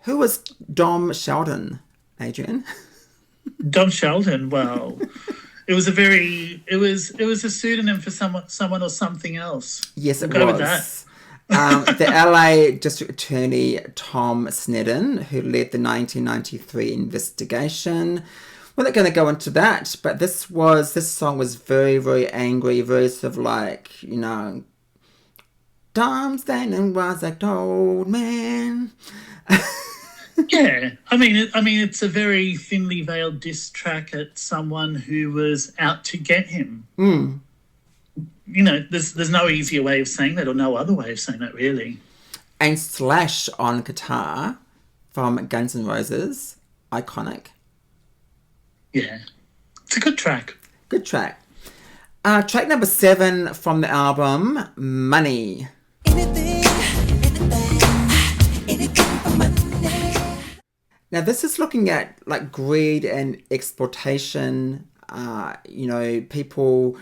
Who was Dom Sheldon, Adrian? Dom Sheldon. Well, it was a pseudonym for someone or something else. Yes, We'll it go with that. was. The LA District Attorney Tom Snedden, who led the 1993 investigation. We're not going to go into that, but this song was very, very angry, very sort of like, Tom Snedden was like old man. Yeah, it's a very thinly veiled diss track at someone who was out to get him. Mm. There's no easier way of saying that, or no other way of saying that, really. And Slash on guitar from Guns N' Roses, iconic. Yeah, it's a good track. Good track. Track number 7 from the album, Money. Now this is looking at like greed and exploitation, people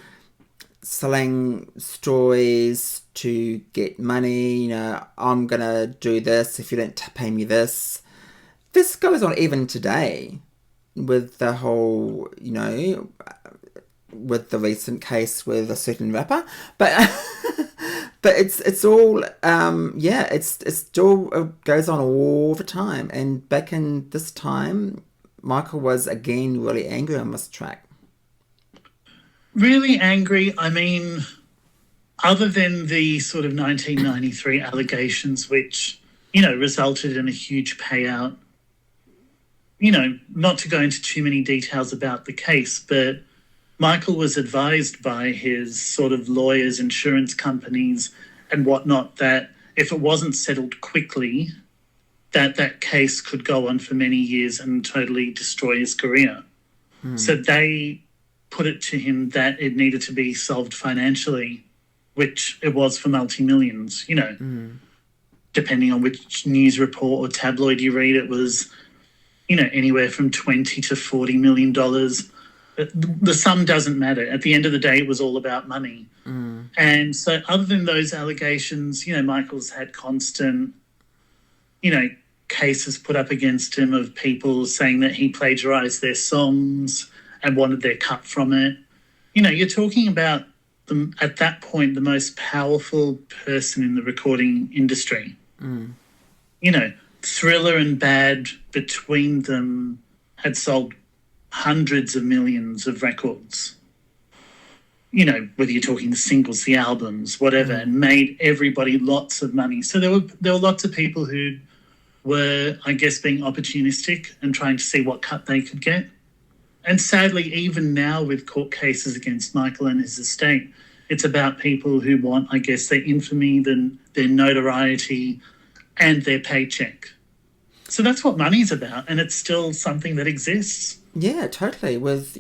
selling stories to get money, I'm gonna do this if you don't pay me this. This goes on even today with the whole, with the recent case with a certain rapper, but but it's all it's still goes on all the time. And back in this time, Michael was again really angry on this track. Really angry. Other than the sort of 1993 allegations, which resulted in a huge payout. Not to go into too many details about the case, but Michael was advised by his sort of lawyers, insurance companies and whatnot that if it wasn't settled quickly, that case could go on for many years and totally destroy his career. So they put it to him that it needed to be solved financially, which it was for multi-millions, depending on which news report or tabloid you read, it was, anywhere from 20 to $40 million. The sum doesn't matter. At the end of the day, it was all about money. And so other than those allegations, Michael's had constant, cases put up against him of people saying that he plagiarized their songs and wanted their cut from it. You're talking about, at that point, the most powerful person in the recording industry. Thriller and Bad, between them, had sold hundreds of millions of records. Whether you're talking the singles, the albums, whatever, and made everybody lots of money. So there were lots of people who were, I guess, being opportunistic and trying to see what cut they could get. And sadly, even now with court cases against Michael and his estate, it's about people who want, I guess, their infamy, their notoriety, and their paycheck. So that's what money's about, and it's still something that exists. Yeah, totally. With,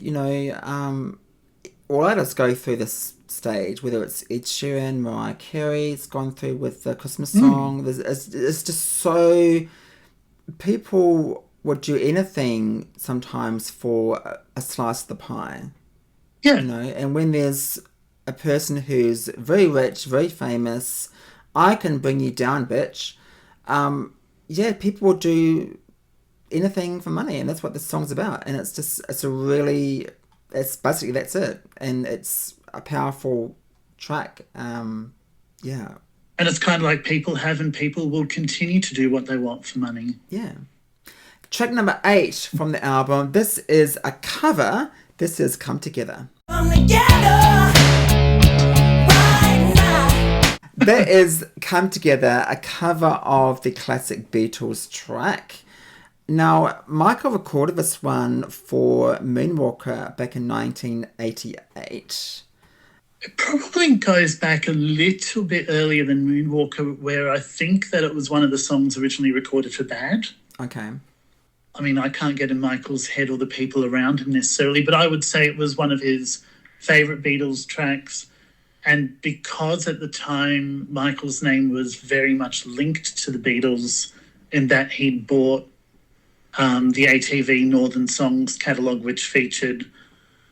all artists go through this stage, whether it's Ed Sheeran, Mariah Carey's gone through with the Christmas song. It's just so... People would do anything sometimes for a slice of the pie. Yeah. And when there's a person who's very rich, very famous, I can bring you down, bitch. People will do anything for money, and that's what this song's about. And it's basically that's it. And it's a powerful track. And it's kind of like people have and people will continue to do what they want for money. Yeah. Track number 8 from the album. This is a cover. This is Come Together. Come together right now. That is Come Together, a cover of the classic Beatles track. Now, Michael recorded this one for Moonwalker back in 1988. It probably goes back a little bit earlier than Moonwalker, where I think that it was one of the songs originally recorded for Bad. Okay. I can't get in Michael's head or the people around him necessarily, but I would say it was one of his favourite Beatles tracks. And because at the time Michael's name was very much linked to the Beatles in that he'd bought the ATV Northern Songs catalogue, which featured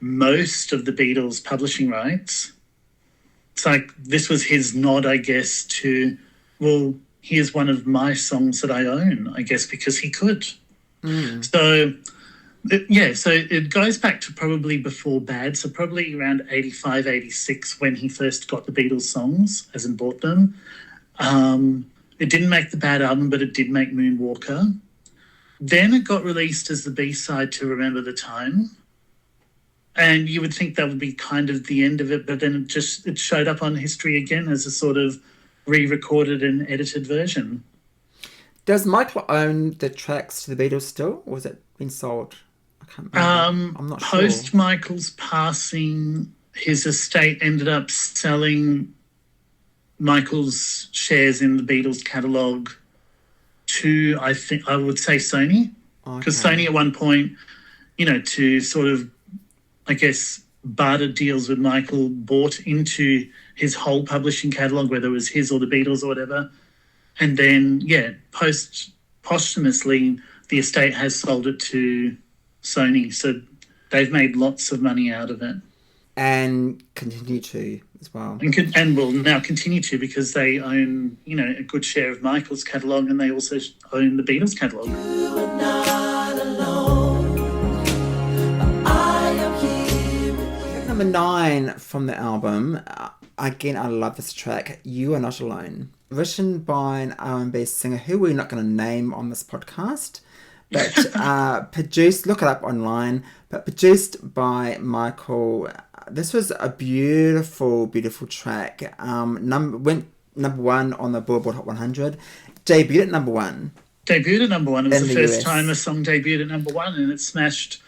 most of the Beatles' publishing rights. It's like this was his nod, I guess, to, well, here's one of my songs that I own, I guess, because he could. So it goes back to probably before Bad, so probably around 85, 86 when he first got the Beatles songs, as in bought them. It didn't make the Bad album, but it did make Moonwalker. Then it got released as the B-side to Remember the Time. And you would think that would be kind of the end of it, but then it showed up on History again as a sort of re-recorded and edited version. Does Michael own the tracks to the Beatles still, or has it been sold? I can't remember. I'm not sure. Post Michael's passing, his estate ended up selling Michael's shares in the Beatles catalogue to, I would say Sony. Because Sony at one point, to sort of, I guess, barter deals with Michael, bought into his whole publishing catalogue, whether it was his or the Beatles or whatever. And then, posthumously, the estate has sold it to Sony. So they've made lots of money out of it. And continue to as well. And will now continue to, because they own, a good share of Michael's catalogue, and they also own the Beatles catalogue. You are not alone, but I am here. Track number 9 from the album. Again, I love this track, You Are Not Alone. Written by an R&B singer who we're not going to name on this podcast, but produced, look it up online, but produced by Michael. This was a beautiful, beautiful track. Went number 1 on the Billboard Hot 100. Debuted at number 1. Debuted at number 1. It was the first US. time a song debuted at number 1, and it smashed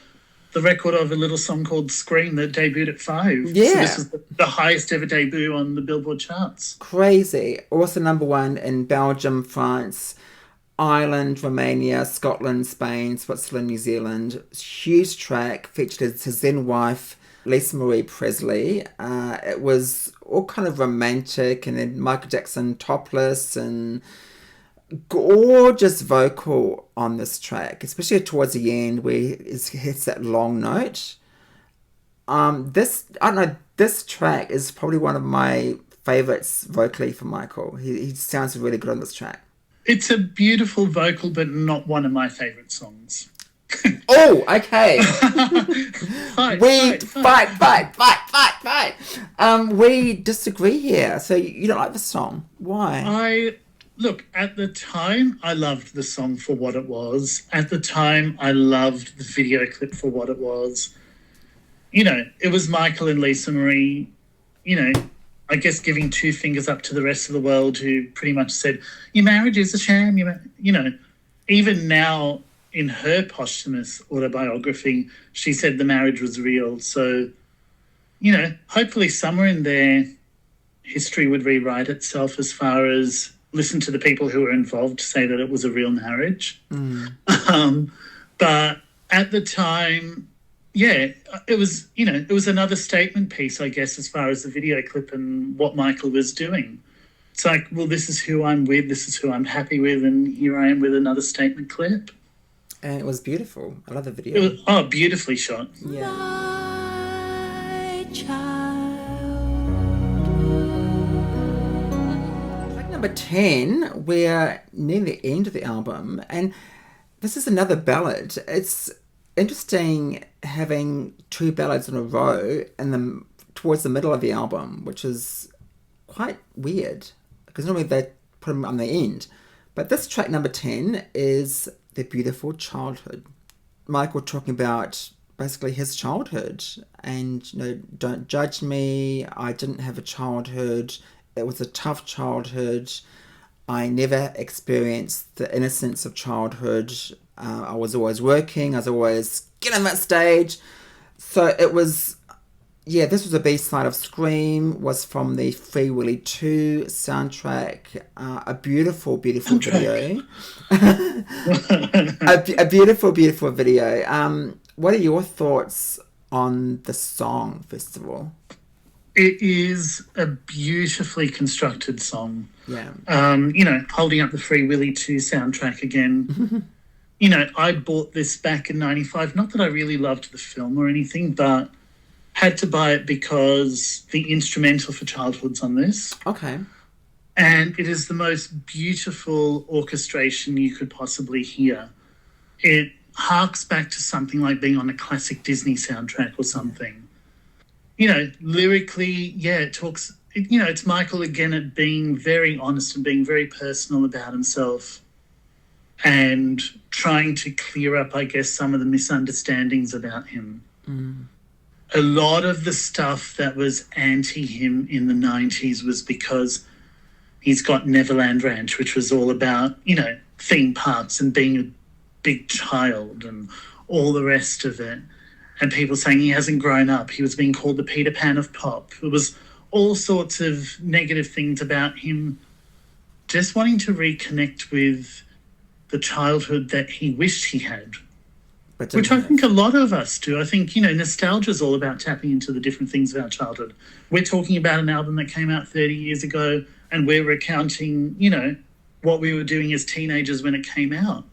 the record of a little song called Scream that debuted at 5. Yeah. So this is the highest ever debut on the Billboard charts. Crazy. Also number 1 in Belgium, France, Ireland, Romania, Scotland, Spain, Switzerland, New Zealand. Huge track. Featured his then wife, Lisa Marie Presley. It was all kind of romantic, and then Michael Jackson topless, and gorgeous vocal on this track, especially towards the end where it hits that long note. This track is probably one of my favourites vocally for Michael. He sounds really good on this track. It's a beautiful vocal, but not one of my favourite songs. Oh, okay. Fight. We disagree here. So you don't like the song. Why? Look, at the time, I loved the song for what it was. At the time, I loved the video clip for what it was. It was Michael and Lisa Marie, I guess giving 2 fingers up to the rest of the world, who pretty much said, your marriage is a sham. Even now in her posthumous autobiography, she said the marriage was real. So, hopefully somewhere in there, history would rewrite itself as far as listen to the people who were involved to say that it was a real marriage. But at the time, it was another statement piece, I guess, as far as the video clip and what Michael was doing. It's like, well, this is who I'm with, this is who I'm happy with, and here I am with another statement clip. And it was beautiful. I love the video. It was, beautifully shot. Yeah. Number 10, we're near the end of the album, and this is another ballad. It's interesting having 2 ballads in a row and towards the middle of the album, which is quite weird because normally they put them on the end. But this track number 10 is The Beautiful Childhood. Michael talking about basically his childhood, and don't judge me. I didn't have a childhood. It was a tough childhood. I never experienced the innocence of childhood. I was always working. I was always getting on that stage. So it was, this was a B-side of Scream, was from the Free Willy 2 soundtrack. A beautiful, beautiful video. a beautiful, beautiful video. What are your thoughts on the song, first of all? It is a beautifully constructed song. Yeah. Holding up the Free Willy 2 soundtrack again. I bought this back in 95. Not that I really loved the film or anything, but had to buy it because the instrumental for Childhood's on this. Okay. And it is the most beautiful orchestration you could possibly hear. It harks back to something like being on a classic Disney soundtrack or something. You know, lyrically, yeah, it talks, you know, it's Michael again at being very honest and being very personal about himself and trying to clear up, I guess, some of the misunderstandings about him. A lot of the stuff that was anti him in the 90s was because he's got Neverland Ranch, which was all about, you know, theme parks and being a big child and all the rest of it. And people saying he hasn't grown up. He was being called the Peter Pan of pop. It was all sorts of negative things about him just wanting to reconnect with the childhood that he wished he had, which I think a lot of us do. I think, you know, nostalgia is all about tapping into the different things of our childhood. We're talking about an album that came out 30 years ago and we're recounting, you know, what we were doing as teenagers when it came out.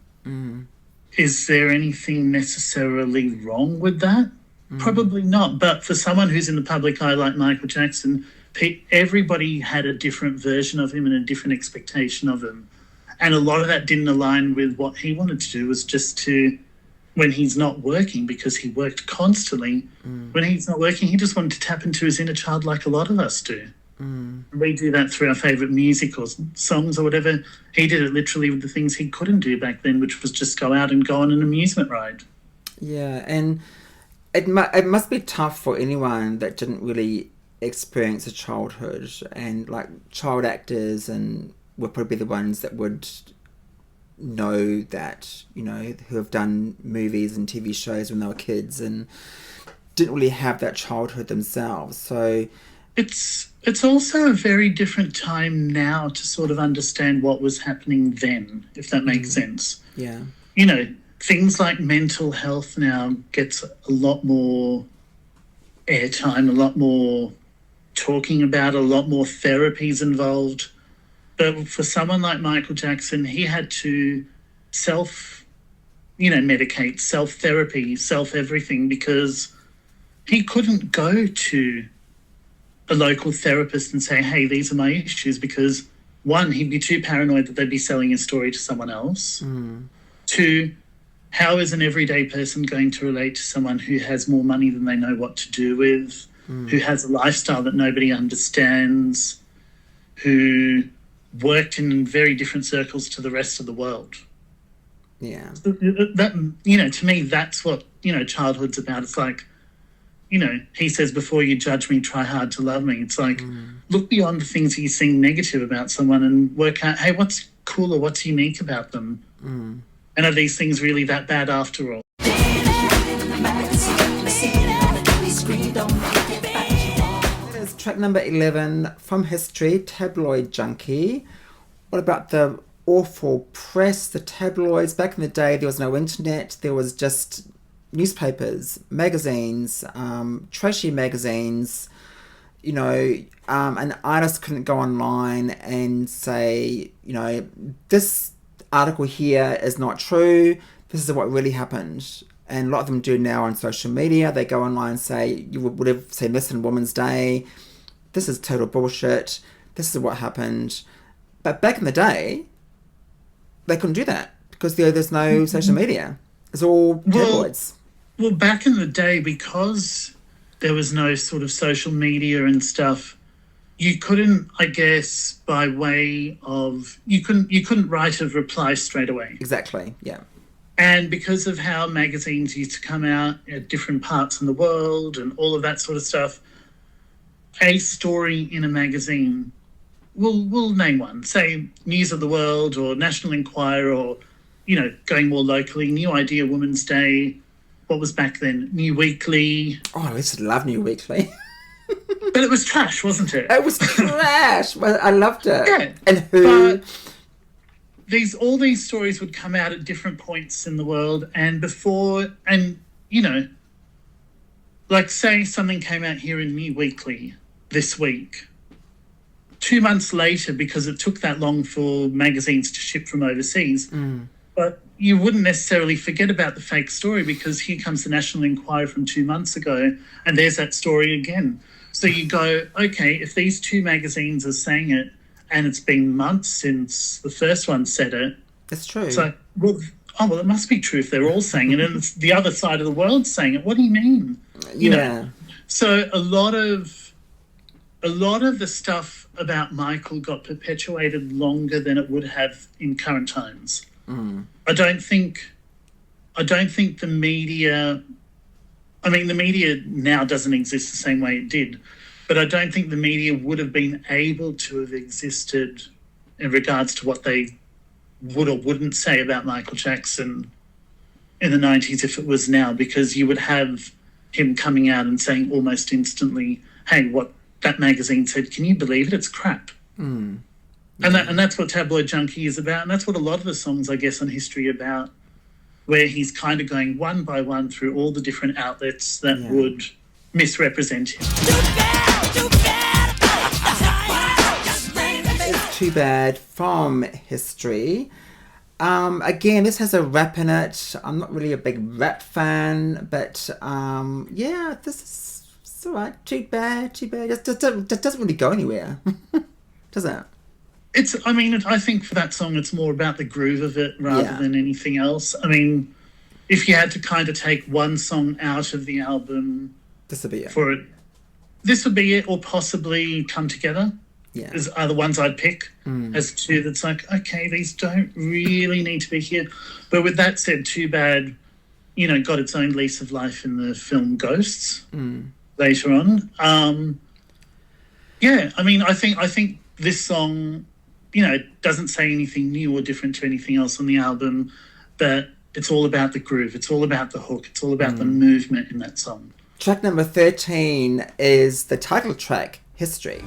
Is there anything necessarily wrong with that? Probably not. But for someone who's in the public eye like Michael Jackson, everybody had a different version of him and a different expectation of him. And a lot of that didn't align with what he wanted to do, was just to, when he's not working, because he worked constantly, when he's not working, he just wanted to tap into his inner child like a lot of us do. We do that through our favourite music or songs or whatever. He did it literally with the things he couldn't do back then, which was just go out and go on an amusement ride. Yeah, and it must be tough for anyone that didn't really experience a childhood, and like child actors and would probably be the ones that would know that, you know, who have done movies and TV shows when they were kids and didn't really have that childhood themselves. So it's also a very different time now to sort of understand what was happening then, if that makes sense. Yeah. You know, things like mental health now gets a lot more airtime, a lot more talking about, a lot more therapies involved. But for someone like Michael Jackson, he had to medicate, self-therapy, self-everything, because he couldn't go to a local therapist and say, hey, these are my issues, because one, he'd be too paranoid that they'd be selling his story to someone else. Two, how is an everyday person going to relate to someone who has more money than they know what to do with, who has a lifestyle that nobody understands, who worked in very different circles to the rest of the world? Yeah. That, you know, to me, that's what, you know, childhood's about. It's like, you know, he says, before you judge me, try hard to love me. It's like, look beyond the things you see negative about someone and work out, hey, what's cool or what's unique about them? And are these things really that bad after all? There's track number 11 from History, Tabloid Junkie. What about the awful press, the tabloids? Back in the day, there was no internet. There was just newspapers, magazines, trashy magazines. You know, an artist couldn't go online and say, you know, this article here is not true. This is what really happened. And a lot of them do now on social media. They go online and say, you would have seen this in Women's Day. This is total bullshit. This is what happened. But back in the day, they couldn't do that because there's no social media. It's all tabloids. Well, back in the day, because there was no sort of social media and stuff, you couldn't, I guess, by way of, you couldn't write a reply straight away. Exactly, yeah. And because of how magazines used to come out at different parts in the world and all of that sort of stuff, a story in a magazine, we'll name one, say News of the World or National Enquirer, or, you know, going more locally, New Idea, Women's Day, what was back then, New Weekly. Oh, I used to love New Weekly. But it was trash, wasn't it? It was trash. Well, I loved it. Yeah. And who... But all these stories would come out at different points in the world, and before, and, you know, like say something came out here in New Weekly this week, 2 months later, because it took that long for magazines to ship from overseas, but you wouldn't necessarily forget about the fake story, because here comes the National Enquirer from 2 months ago, and there's that story again. So you go, okay, if these two magazines are saying it, and it's been months since the first one said it. It's true. It's like, well, it must be true if they're all saying it, and it's the other side of the world saying it. What do you mean? You know? So a lot of the stuff about Michael got perpetuated longer than it would have in current times. I don't think the media. I mean, the media now doesn't exist the same way it did, but I don't think the media would have been able to have existed in regards to what they would or wouldn't say about Michael Jackson in the 90s if it was now, because you would have him coming out and saying almost instantly, hey, what that magazine said, can you believe it? It's crap. And that's what Tabloid Junkie is about, and that's what a lot of the songs, I guess, on History are about, where he's kind of going one by one through all the different outlets that would misrepresent him. It's Too Bad from History. Again, this has a rap in it. I'm not really a big rap fan, but this is it's all right. Too bad. Just doesn't really go anywhere, does it? I think for that song, it's more about the groove of it rather than anything else. I mean, if you had to kind of take one song out of the album, this would be it. This would be it, or possibly Come Together. Yeah, are the ones I'd pick as two. That's like, okay, these don't really need to be here. But with that said, Too Bad, got its own lease of life in the film Ghosts later on. I think this song, it doesn't say anything new or different to anything else on the album, but it's all about the groove. It's all about the hook. It's all about the movement in that song. Track number 13 is the title track, History.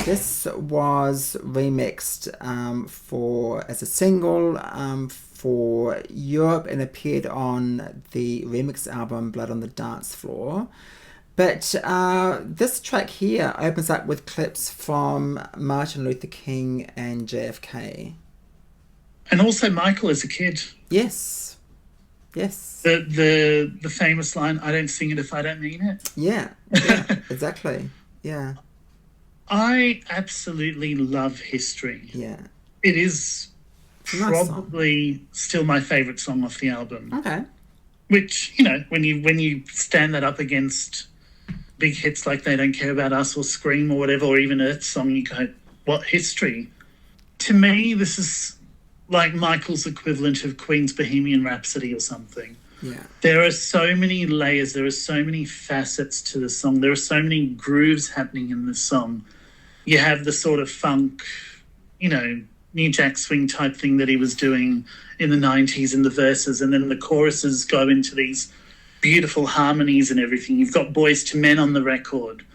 This was remixed as a single for Europe and appeared on the remix album Blood on the Dance Floor. But this track here opens up with clips from Martin Luther King and JFK. And also Michael as a kid. Yes. The famous line, I don't sing it if I don't mean it. Yeah, exactly. Yeah. I absolutely love History. Yeah. It is probably still my favourite song off the album. Okay. Which, when you stand that up against big hits like They Don't Care About Us or Scream or whatever, or even Earth's song, you go, what, History? To me, this is like Michael's equivalent of Queen's Bohemian Rhapsody or something. Yeah. There are so many layers, there are so many facets to the song, there are so many grooves happening in this song. You have the sort of funk, New Jack Swing type thing that he was doing in the 90s in the verses, and then the choruses go into these beautiful harmonies and everything. You've got Boys to Men on the record.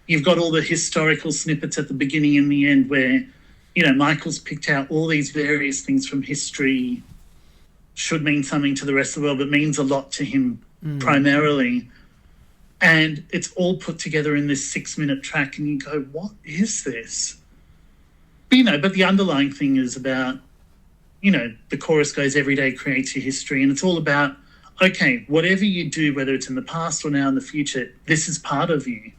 You've got all the historical snippets at the beginning and the end where, Michael's picked out all these various things from history, should mean something to the rest of the world, but means a lot to him primarily. And it's all put together in this 6-minute track, and you go, what is this? But the underlying thing is about, the chorus goes, every day creates your history. And it's all about, okay, whatever you do, whether it's in the past or now in the future, this is part of you.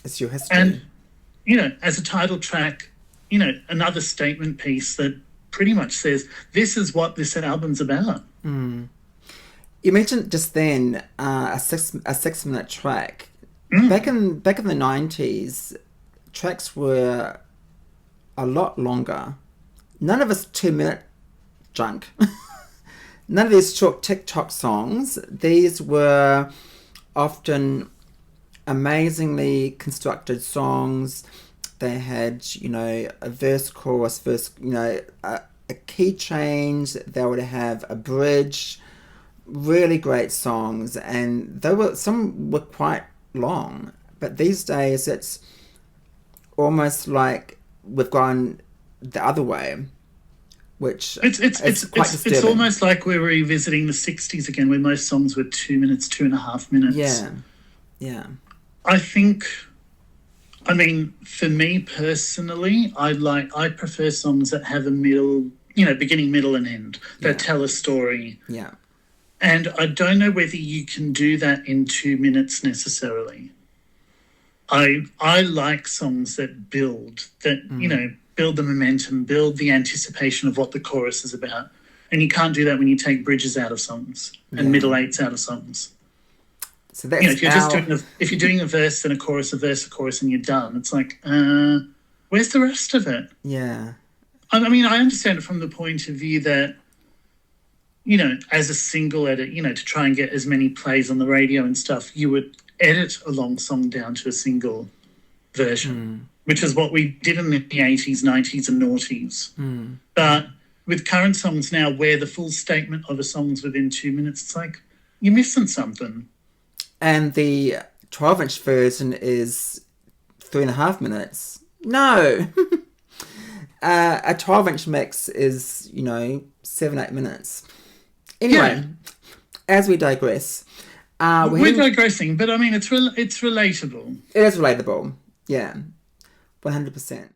It's your history. And, as a title track, another statement piece that pretty much says, this is what this album's about. You mentioned just then a 6-minute track. Back in the 90s, tracks were a lot longer. None of us 2-minute junk. None of these short TikTok songs. These were often amazingly constructed songs. They had, a verse, chorus, verse, a key change. They would have a bridge. Really great songs, and some were quite long. But these days, it's almost like we've gone the other way, which is quite disturbing. It's almost like we're revisiting the 60s again, where most songs were 2 minutes, 2.5 minutes. Yeah. For me personally, I prefer songs that have a middle, beginning, middle, and end that tell a story. Yeah. And I don't know whether you can do that in 2 minutes necessarily. I like songs that build, build the momentum, build the anticipation of what the chorus is about. And you can't do that when you take bridges out of songs and middle eights out of songs. So that's if you're doing a verse, then a chorus, and you're done. It's like, where's the rest of it? Yeah. I mean, I understand it from the point of view that, as a single edit, to try and get as many plays on the radio and stuff, you would edit a long song down to a single version, which is what we did in the 80s, 90s and noughties. But with current songs now, where the full statement of a song's within 2 minutes, it's like, you're missing something. And the 12-inch version is 3.5 minutes. No. A 12-inch mix is, 7-8 minutes. Anyway, as we digress. We're digressing, but I mean, it's relatable. It is relatable. Yeah. 100%.